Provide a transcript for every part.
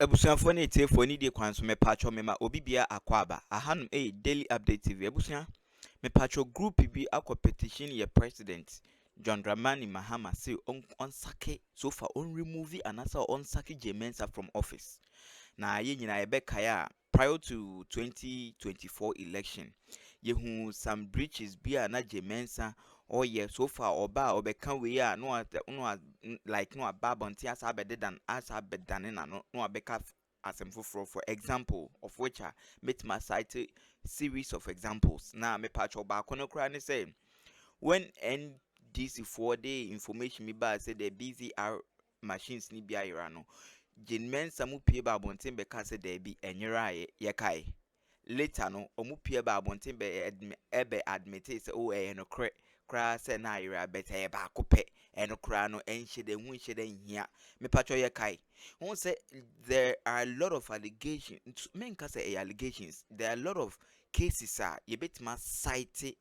Ebusuafo ne tiefo ni die kwan so mepacho mema obi bia akwaba ahanum daily update TV ebusua mepacho group bi akọ petition ye president John Dramani Mahama say on sake so far on remove anasa on sake Mensa from office na ye nyina ye bekaya prior to 2024 election yehu some breaches bia na Mensa oh yeah so far oba obeka we ya no like no ababonti as abedan as abedan na no abeka asemfo for example of which I met my cite series of examples na me patch oba kono kra ne say when NDC 4-day information me ba say the BVR machines ni bia ira no Mensa mu pie ba bonten beka say there be enyera ye kai later no omu pie ba bonten be admit say oh no kra say na ira better e ba kope eno kra no enhye hu nhye hia me patcho ye kai won say there are a lot of allegations men ka say allegations there are a lot of cases ye betima cite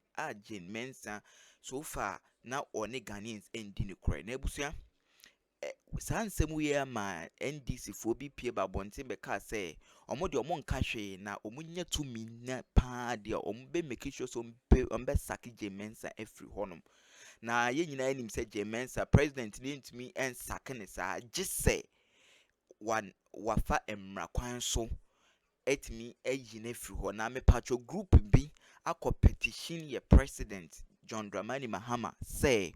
Mensa so far now one Ghanaians endi ne kra na ebusua sansem we ma NDC fo bi pie ba bonten be ka say omo de omo nka hwe na omo nya tumi na pa de omo be make sure so be saki Mensa every honum na ye nyina anim say Mensa president ni ntumi en sake ne sa just say one wafa emra kwan so etimi eyi na free ho na me patcho group bi akọ petition ye president John Dramani Mahama say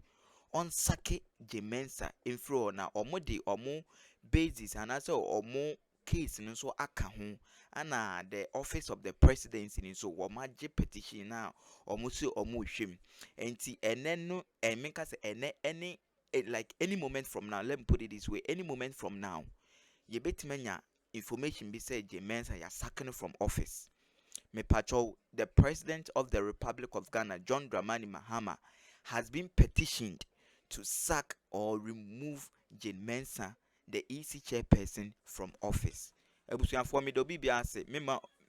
on sake Mensa infro na omo de omo basis and also omo case nso aka ho ana the office of the presidency nso wo maje petition na omo so omo hwem enti ene no emeka say ene any like any moment from now, let me put it this way, any moment from now ye betimanya information be said Mensa ya sacking from office. Me pacho the president of the Republic of Ghana John Dramani Mahama has been petitioned to sack or remove Mensa, the EC chairperson, from office. Ebusuafo mi do bibia ase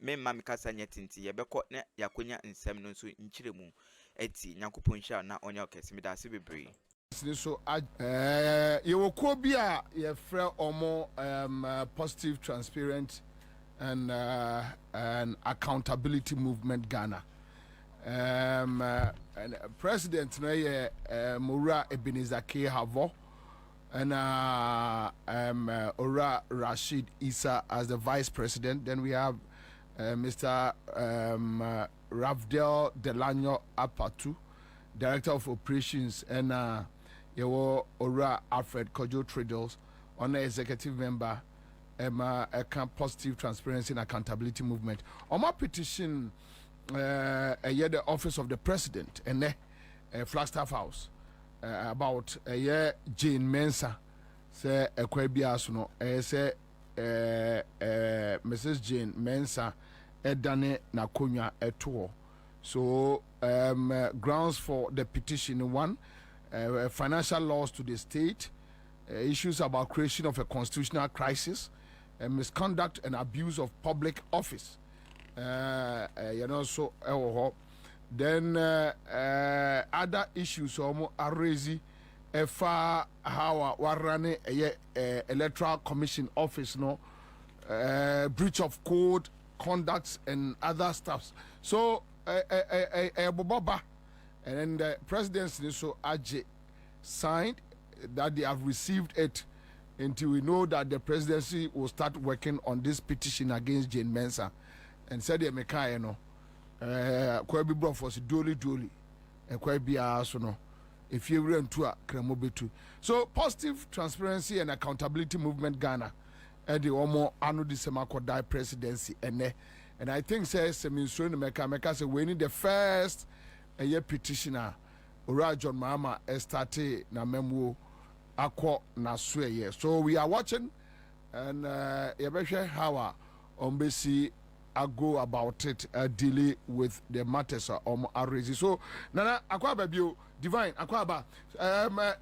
mema mikasa nyetinti yebekọ na yakonya nsem no so nchiremu eti nyankopon hia na onya okese mi da ase bebre so you will be a friend or more positive, transparent, and accountability movement Ghana. And President Mura Ebenezer K. Havo and Ora Rashid Issa as the vice president. Then we have Mr. Ravdel Delano Apatu, director of operations, and Yewo Ora Alfred Kojo Tradels, on the executive member, a positive transparency and accountability movement. On my petition, the office of the president and Flagstaff House about Mensa, say a Quabiasuno, say Mrs. Jane Mensa, Edane Nakunya Etuo. So, grounds for the petition: one, financial loss to the state, issues about creation of a constitutional crisis, misconduct and abuse of public office. So then other issues are raised how running electoral commission office, breach of code conducts and other stuffs. So Boba and then the presidency so AJ signed that they have received it until we know that the presidency will start working on this petition against Mensa. And said the Mekai no quite be brought for dolly and quite be so no if you run to a Kremobetu. So positive transparency and accountability movement Ghana and the Omo Anu Disemako die presidency and I think says Minister Meka say we need the first year petitioner Ora John Mahama started na memo akọ na so. So we are watching and how Ombesi I go about it dealing with the matters are raised. So Nana Akwaba Bio Divine Akwaba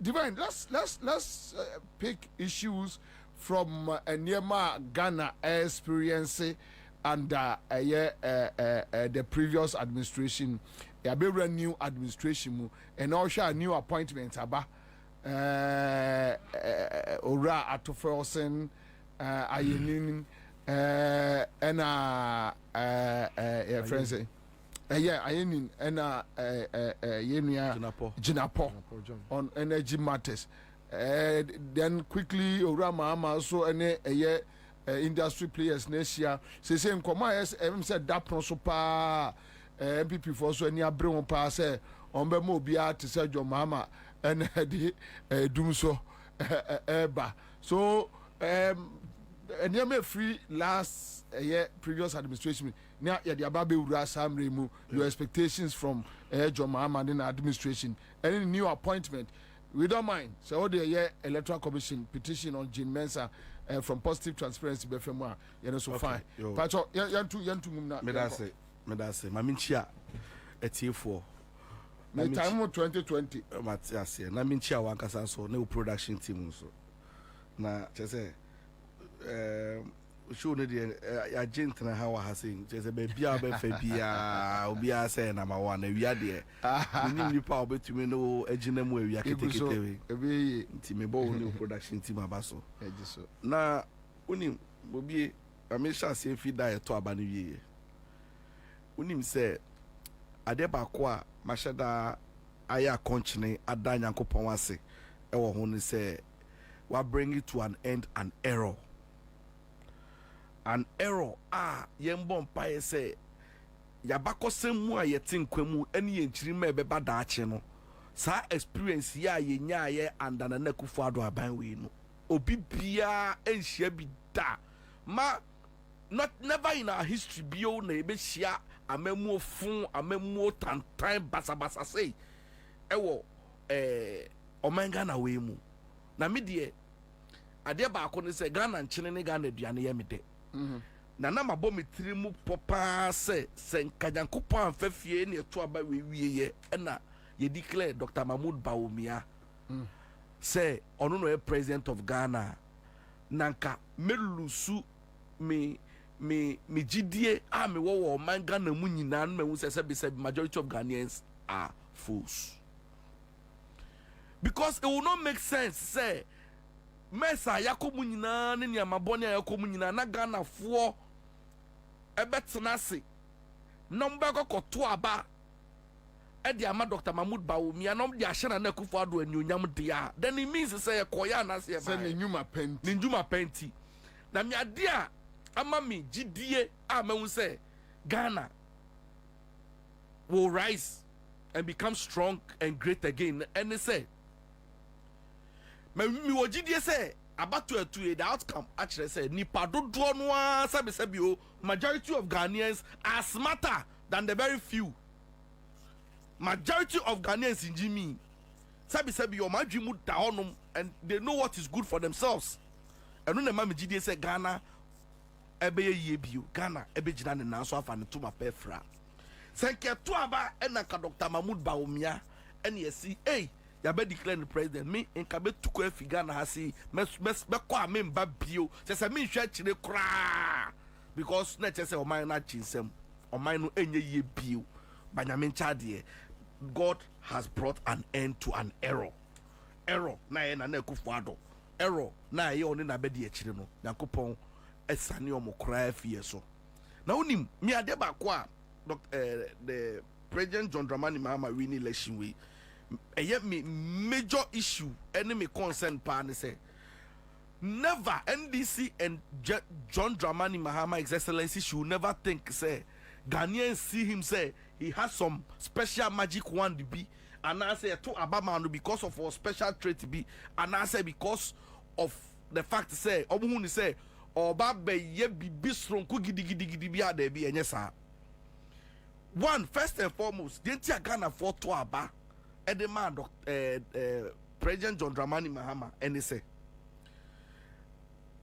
Divine let's pick issues from Niema Ghana experience under the previous administration. A very new administration and also a new appointment aba Ora Atoferson ayenin ena friends ayenin ena yenua Jinapo on energy matters. Then quickly Ora Mahama so ene industry players next year. Say nkoma said that so pa MPP for so any abre pa say on be mo bia to say John Mahama and the doom so eba. So and free last year previous administration. Now the ababe ura sam remu your expectations from John Mahama and the administration. Any new appointment, we don't mind. So all the year electoral commission petition on Jin Mensa from positive transparency befemwa. You know so okay. Fine. Pacho yantu mumna. Medase maminchia etifo. Na time 2020. Matiase. Na minchia wankasa so ne production team so. Na chese show ne de agent na ha wa hasin chese be bia be fa bia obi a say na ma wa na wia de ni nipa obetumi no agina mu awia ketekete we nti me bo ne production team abaso ejiso na unim obi amesha se fi da eto aba ne wie unim se ade ba ko a mashada aya konchine ada nyankopon ase e wo ho ne se wa bring it to an end an error yembon paye say yabako semu a yetin kwemu eni yenchirima ebeba daache no sa experience ya yenya ye andana na kufu ado aban we no obi bia enhia bi da ma not never in our history bio na ebehia amemu fun amemu tantan basabasa say ewo omenga na we mu na me de ade ba akọ ne say Ghana nchene ne Ghana aduane ye mede na na mabɔ me tiri mu pɔpaa sɛ nkanyankopɔn amfa fie ne ɛto aba wie ye ɛna ye declare Dr. Mahmoud Bawumia sɛ ɔno no president of Ghana nanka melusu me gidie a me wo man Ghana mu nyina no mehu sɛ majority of Ghanaians are fools, because it will not make sense say Mensa yakomu nyina ne niama bɔne yakomu nyina na Ghana fo ebetena se number kokoto aba e de ama Dr. Mahmoud Bawumia nom de ahye na Akufo Addo anyonyam de a then it means say koya na se ba ne njuma penti na me ade a ama me gidie a mehu say Ghana will rise and become strong and great again, and they say me wojidie say about to the outcome actually say nipa dodo no sabi o majority of Ghanaians are smarter than the very few. Majority of Ghanaians in Jimmy sabi o madwimu da honum, and they know what is good for themselves. And when the mama jidie say Ghana ebe ye bio Ghana ebe jina ne nanso afa ne to ma pefra senke to aba enaka Dr. Mahmoud Bawumia and yesi ya be declare the president me nka be tuko afi Ghana ha si me ko a me mba bio se me hwe kire kra, because na che se oman na chinsem oman no enye ye bio banyame nchade. God has brought an end to an error na ye na Akufo Addo error na ye oni na be de akire no yakopon esane omo kra afi so na onim me ade ba ko a the President John Dramani Mahama winning election we me major issue enemy concern pan say never NDC and John Dramani Mahama His Excellency should never think say Ghanaians see him say he has some special magic wand to be, and I say to Abama because of our special trait to be, and I say because of the fact say obuhuni say oba be ye bi strong ku gidi bi ade bi enye sa. One, first and foremost, the entire Ghana for to aba the man President John Dramani Mahama, and he say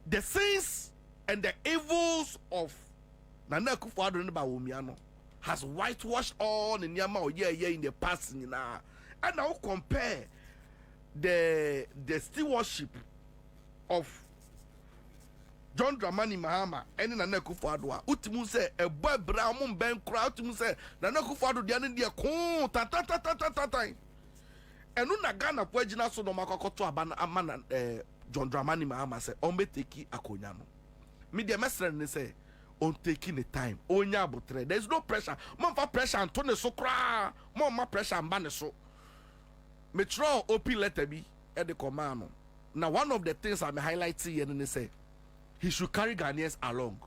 the sins and the evils of Nana Akufo Addo and Bawumia has whitewashed all the Nyama in the past, and now compare the stewardship of John Dramani Mahama and Nana Akufo Addo. Utimu say a boy brown ben crowd to say Nana Akufo Addo the end dia ta. And una Ghana pwejina so no makoto abana amana John Dramani Mahama say on be take akonya no me the mesra ne say on taking the time onya abotre there's no pressure man for pressure antone so kra ma pressure amba ne so me throw open letter bi e the command no now one of the things I'm highlighting here and say he should carry Ghanaians along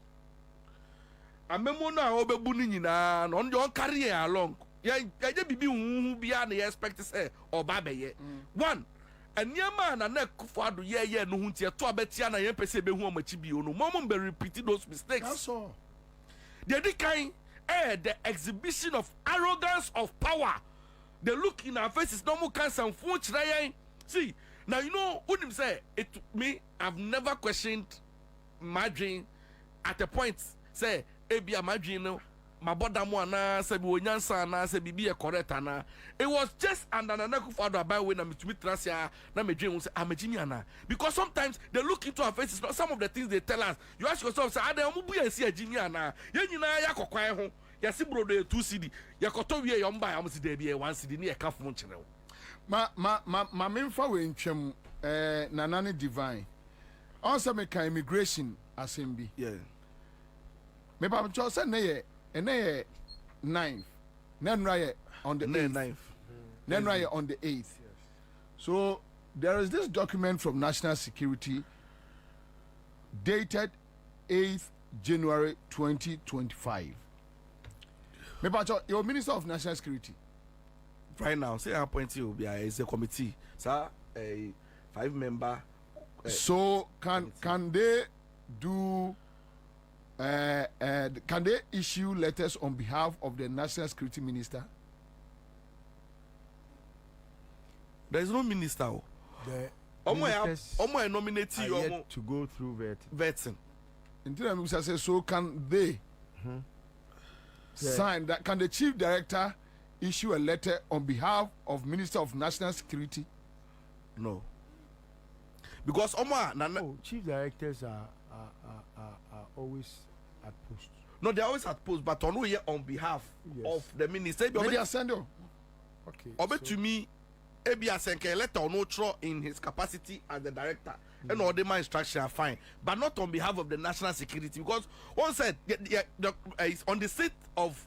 amemo na obebu ni nyina no on carry along ya bibi hu bia na expect say oba beye one eniema na na kufado ye no hu tie to abetia na ye pese be hu omachi bi no mom be repeat those mistakes that's all the kind the exhibition of arrogance of power they look in our faces no more can some phone see now you know what him say it me I've never questioned my dream at a point say ebi my dream no my brother mo na say bi onyansa na say bibi e correct na it was just under na kufado about when I'm to meet trasia na me dream say amagini ana because sometimes they look into our faces some of the things they tell us you ask yourself say ada mo bu ya si agini ana ye nyina ya kokwan ho ya si brodo 2 cd ya koto wie yo mba ya mo si da bi 1 cd ni e ka fo nkyere ma memfa we ntwam nanane divine also me ka immigration assembly yeah me pa cho say na ye 9th Nenra on the 8th. Nenra on the 8th. So there is this document from National Security dated 8th January 2025. Mepacho, your Minister of National Security. Right now, say I appoint you is a committee. Sir, a 5-member. So can they do? Can they issue letters on behalf of the National Security Minister? There is no minister. The Omo nominate you yet to go through vetting. Until I say, so can they sign that? Can the Chief Director issue a letter on behalf of Minister of National Security? No. Because Chief Directors are always at post. No, they're always at post, but on behalf of the minister. Maybe I send you. Okay. Obe to me, Ebi Asenke letter or no throw in his capacity as the director. And all the my instruction are fine, but not on behalf of the national security. Because one said it's on the 6th of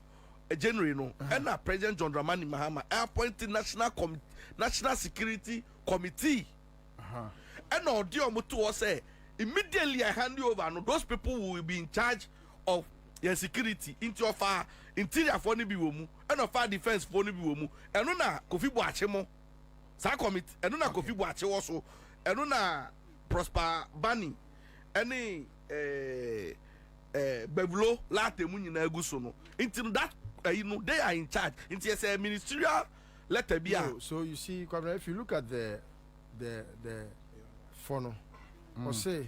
January, no, and President John Dramani Mahama appointed National Security Committee. And all the Omutu say immediately I hand you over. No, those people who will be in charge of your security into of our interior for nibi womu and of our defense for nibi womu. And na Kofi Boachemo, sa committee. And na Kofi Boache also. And na Prosper Bani. Any Bebulo late muni na egusono. Into that they are in charge. Into a ministerial letter be. So you see, if you look at the funnel, or say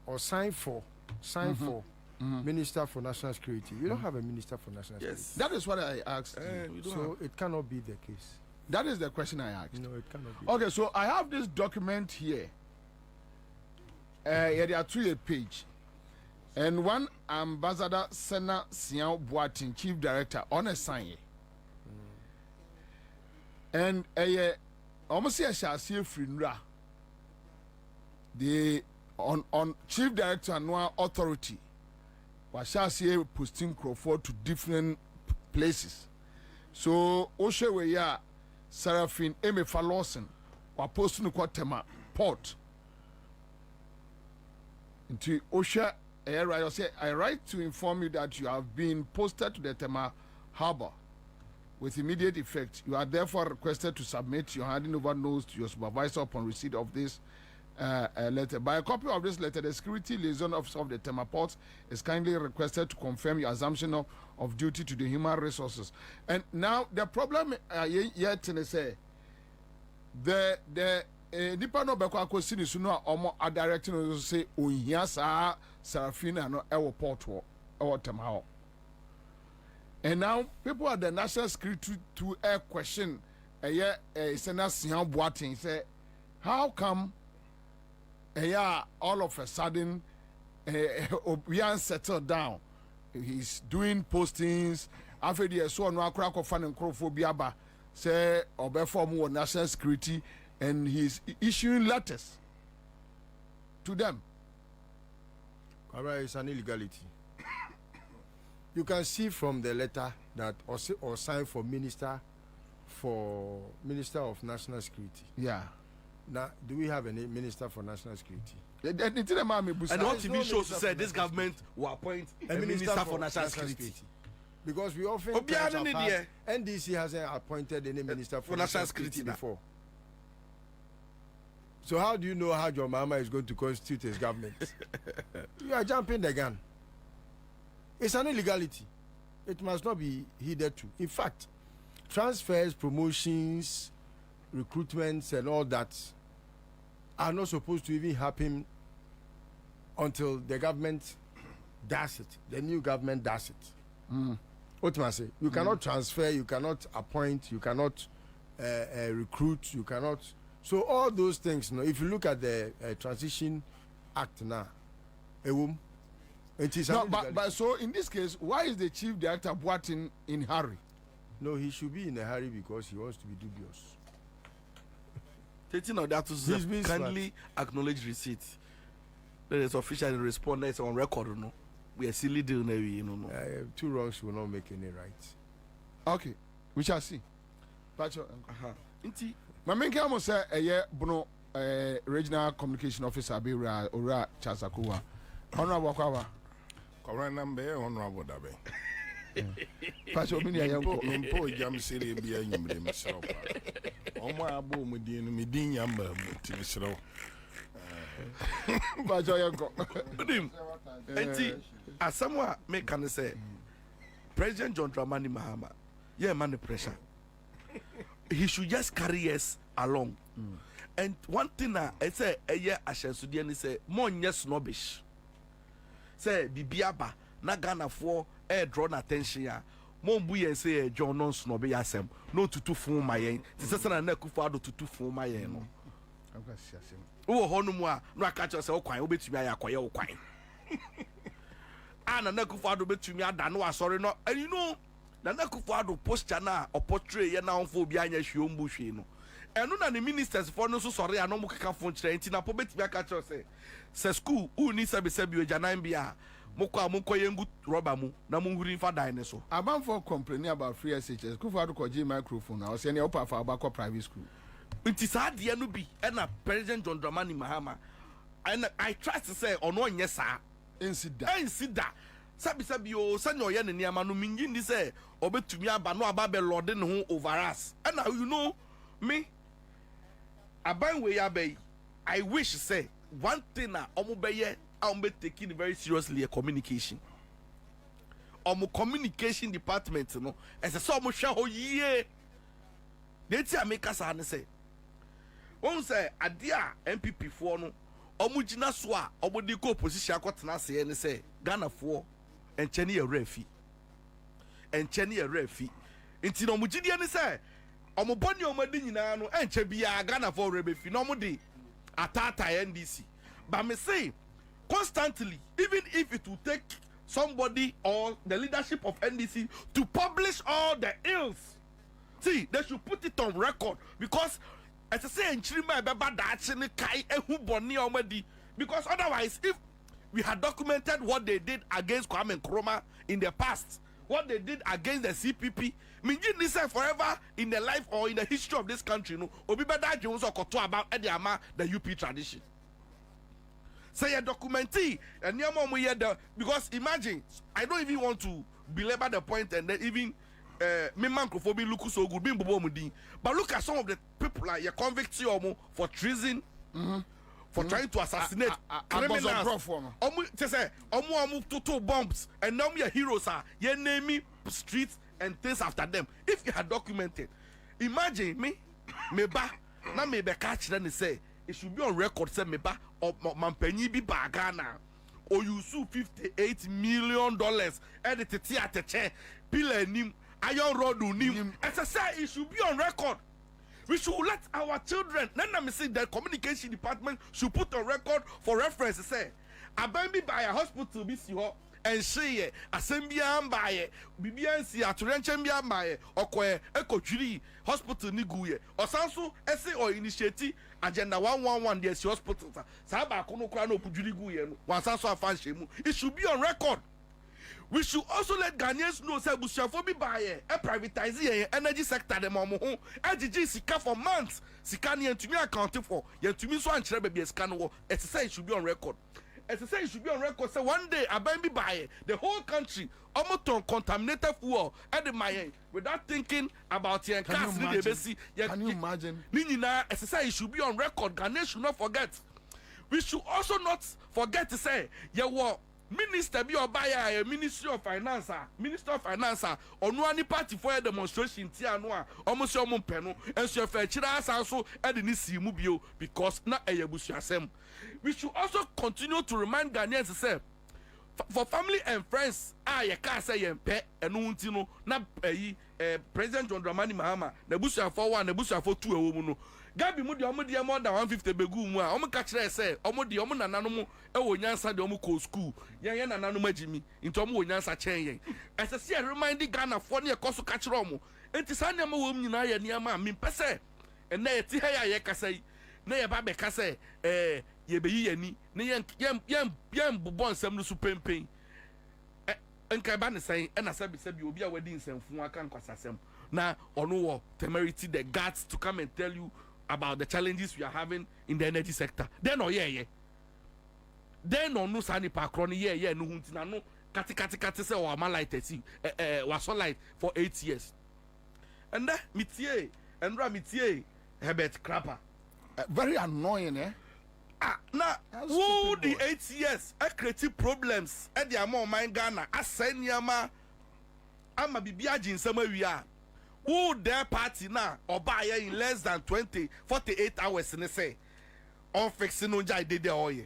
or sign for Minister for National Security. We don't have a Minister for National Security. That is what I asked. So it cannot be the case. That is the question I asked. No, it cannot be. Okay, so I have this document here. There are 2 page. And one Ambassador Sena Siao Boatin, Chief Director, on a sign. And almost a shall see Frinra. The on Chief Director and no authority was shall see posting Crawford to different places. So Oshe ya Seraphine Emefa Lawson was posting Kwatema port. Into Osha I write to inform you that you have been posted to the Tema Harbor with immediate effect. You are therefore requested to submit your handing over notes to your supervisor upon receipt of this letter. By a copy of this letter, the security liaison officer of the Tema Port is kindly requested to confirm your assumption of duty to the human resources. And now the problem yet say the nipa no beko akosini suno omo a directing no say ohia sa Serafina no ewo port wo Tema ho. And now people at the national security to air question Sena Sian Boatin say how come all of a sudden we are settled down. He's doing postings after the so no akra ko fan nkrophobia ba say obeform national security and he's issuing letters to them. All right, it's an illegality. You can see from the letter that or sign for Minister of National Security. Yeah. Now, do we have any Minister for National Security? And on TV shows said this government will appoint a Minister for National Security. Because we often NDC hasn't appointed any Minister for National Security before. So how do you know how John Mahama is going to constitute his government? You are jumping the gun. It's an illegality. It must not be heeded to. In fact, transfers, promotions, recruitments, and all that are not supposed to even happen until the government does it. The new government does it. What do I say? You cannot transfer, you cannot appoint, you cannot recruit, you cannot. So all those things, if you look at the Transition Act now, it is no, but so in this case, why is the chief director Boatin in hurry? No, he should be in a hurry because he wants to be dubious. Taking on that to kindly acknowledge receipt. There is official respondents on record, no. We are silly doing it, you know. Two wrongs will not make any right. Okay, we shall see. Pacho, Inti. My main came say Bruno, regional communication officer, be Ora Chasakuwa. Honorable Kawa. Number honorable Dabe. Pacho, Mimpo jam city be a yum myself. Oma abo medin medin yamba timisro. Pacho yanko. Inti. As someone can say, President John Dramani Mahama, yeah, man, the pressure. He should just carry us along. And one thing I say, a year I shall say, more yes snobbish. Say, Bibiaba, Nagana for air drawn attention ya. Mombu and say, John non snobby asem, no to fool my end. Sister and Nekufado to fool my end. Oh, Honumwa, no catch us all quite, obey to me, I acquire quite. And Nekufado bet to me, I don't know, sorry, no, and you know. Na Nekufado posture na or portray ya na for behind your shumbush, you know. And none of the ministers for no so sorry, I no more can phone train in a pobet me catch us say school who needs to be said you janambia Moko yengu robamu na munguri for dinosaur. A man for complaining about free SHS, Kufado Koji microphone, I was saying upper for Abako private school. It is hard the Anubi and a President John Dramani Mahama. And I trust to say on one yes, sir. Insida. Sabi o sanyo ye ne ama no mingi ni say obetumi aba no aba be lord ne ho over us. And now you know me aban we ya be I wish say one thing na omo be ye be taking very seriously a communication. Omo communication department no as a so omo hwe ho yie. Dey ti ameka sa ne say won say ade a MPP fo no omo gina so a omo di ko opposition akotena se ne say Ghana fo and Chenny a refi. And Chenny a refi. Inti no mujidi ni say omo boni omo di nyina no enche bia Ghana for rebefi no mo di atata NDC. But me say constantly, even if it will take somebody or the leadership of NDC to publish all the ills, see, they should put it on record because as I say in Chirima beba da chini kai ehu boni omo di, because otherwise if we had documented what they did against Kwame Akroma in the past, what they did against the CPP. Minji ni say forever in the life or in the history of this country, no. Obi beda Jones or koto about Ediama the UP tradition. Say a documentary and because imagine I don't even want to belabor the point and then even me microphobia look so good, but look at some of the people like your convicts for treason. For trying to assassinate criminals. Total bombs and now we are heroes are ye name streets and things after them. If you had documented, imagine me ba na me be catch them say it should be on record say me ba or mampenyi bi bagana or you sue $58 million edited theater chair pillar nim iron rod nim as I say it should be on record. We should let our children. Then I say the communication department should put a record for reference. Say, I buy me by a hospital, be see ɛnhyeyɛ asɛm biara mbaayɛ biribiara nsi atorenkyɛm biara mbaayɛ ɔkɔɛ ɛkɔdwiri hospital ne guyɛ ɔsan so ɛsɛ ɔinitiate agenda 111 deɛ si hospital saa baako no koraa na ɔkɔdwiri guyɛ no wansan so afa nhyɛ mu it should be on record. We should also let Ghanaians know say busuafo bi baaye e privatize yen energy sector dem omo ho agigi sika for months sika ne yentumi account for yentumi so ankyere ba bi sika no wo it say it should be on record. It say it should be on record say one day aban bi baaye the whole country omo ton contaminated fuel e de mayen without thinking about yen cars ni dey besi. Can you imagine? Ni nyina it say it should be on record. Ghanaians should not forget. We should also not forget to say yewo Minister bi obaya Ministry of Finance Minister of Finance onu ani party for a demonstration ti anu a omo se omo pɛ no enso fa kira asa so e de ni si mu bio because na eyebusu asem. We should also continue to remind Ghanaians say for family and friends ye ka say yen pɛ enu nti no na President John Dramani Mahama na busuafo 1 na busuafo 2 ewo mu no Gabi mu de omo de more than 150 begu mu a omo ka kire say omo de omo nananom e wo nyansa de omo ko school yen nananom agimi nti omo wo nyansa chen yen esese remind Ghana for ne ekoso ka kire omo enti sa ne ma wo nyina ye ne ma me pese ena ye ti ha ya ye kasa yi na ye ba be kasa ye be yi yani ne yen bobon nsam no su pempen enka ba ne sai ena sabi obi a wadi nsamfu aka nkwasasem na ono wo temerity the guts to come and tell you about the challenges we are having in the energy sector. Then oh yeah. Then on no sani pa kroni yeah no huntina no kati say o ma light was so light for 8 years. And then mitie Endra mitie Herbert Crapper. Very annoying, eh? Now who the 8 years create problems at the amount mind Ghana assign yama ama bibia jinsema we are. Who their party now or buy in less than 48 hours in the say on fixing no jai did oil.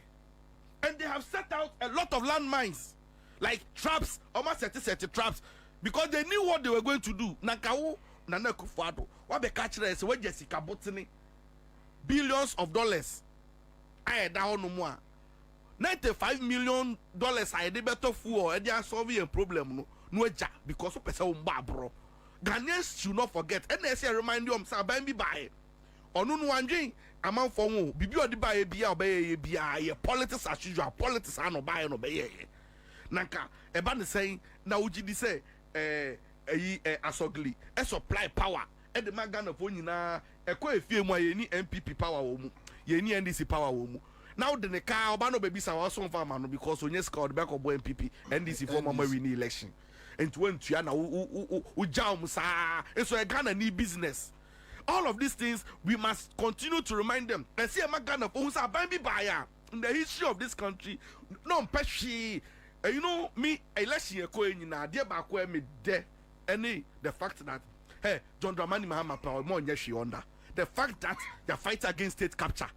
And they have set out a lot of landmines like traps, almost 30 traps, because they knew what they were going to do. Nakawo Nana Kufado, what the catcher is where Jessica Botany billions of dollars. I down no more. $95 million I did better for and they are solving a problem no because of person bro. Ghanaians should not forget. And I say remind you say ban bi buy. Onu no andwen amount for won bibi odi buy bia obey bia ye politics as usual politics an buy no be ye. Nanka e ba ne say na uji di say asogli e supply power e de magana fo nyina e ko efie mu ye ni MPP power wo mu. Ye ni NDC power wo mu. Now the car oba no be bisa wa so farmer no because onye ska odi back of MPP NDC for mama win election. And to enter na ujam sa so a Ghana need business. All of these things we must continue to remind them. And see a Ghana for who's a baby buyer in the history of this country. No peshi. You know me election ye ko nyina de ba ko me de any the fact that hey John Dramani Mahama power mo nyeshi under the fact that they fight against state capture.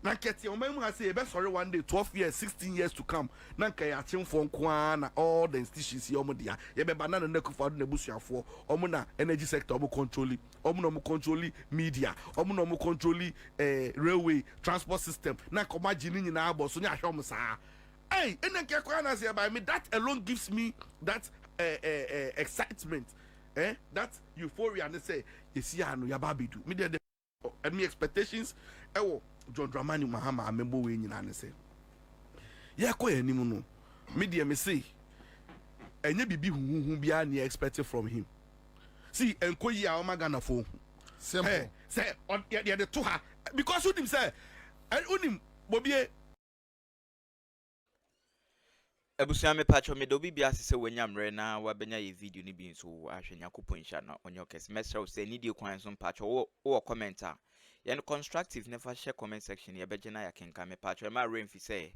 Nanketi omemu has say be sorry one day 12 years 16 years to come nanka ya chimfo nko na all the institutions ye omo dia ye be banana na kufa do na busuafo omo na energy sector omo control media omo no mo control railway transport system na koma gini nyina abo so nya hwom saa hey enake kwa na say by me that alone gives me that excitement that euphoria and say yesi anu ya babidu me the and me expectations ewo John Dramani Mahama amembo we nyina ne se ye ko yanim no media me say enye bibi huhu bia ne expect from him see enkoyi a o magana fo simple say ye de to ha because unim say unim bobie Ebusua me pacho me do bibia sese wanyamre na wabenya ye video ni bi nso ahwenya koponsha na onyo kese mesra say ni die kwan so pacho wo commenter yen constructive never share comment section ye begena ya kenka me pacho ma remfi say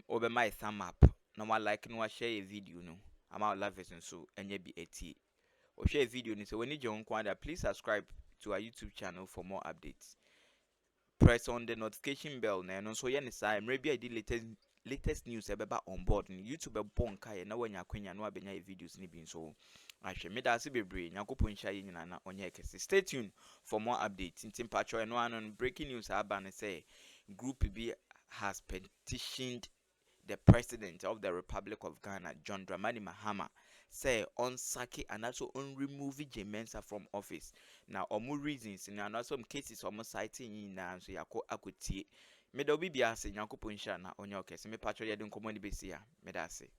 obe my thumb up no one like no share a video no ama love it so enye bi eti o share video ni so when you join kwanda please subscribe to our YouTube channel for more updates. Press on the notification bell na no so yen say maybe I did latest news ebeba on board ni YouTube bonka ye na wanya kwenya no abenya videos ni bi so ahwe me da se bebre nyakopo nhya ye nyina na onye kese. Stay tuned for more updates. Ntim pacho no anon breaking news aba ne say group B has petitioned the President of the Republic of Ghana, John Dramani Mahama, say on sake and also on remove Mensa from office. Now, omu reasons and also some cases almost citing in so yako akuti. Me do be biase nyanko punsha na onyoke. Se me patro yedun komoni besia. Me da se.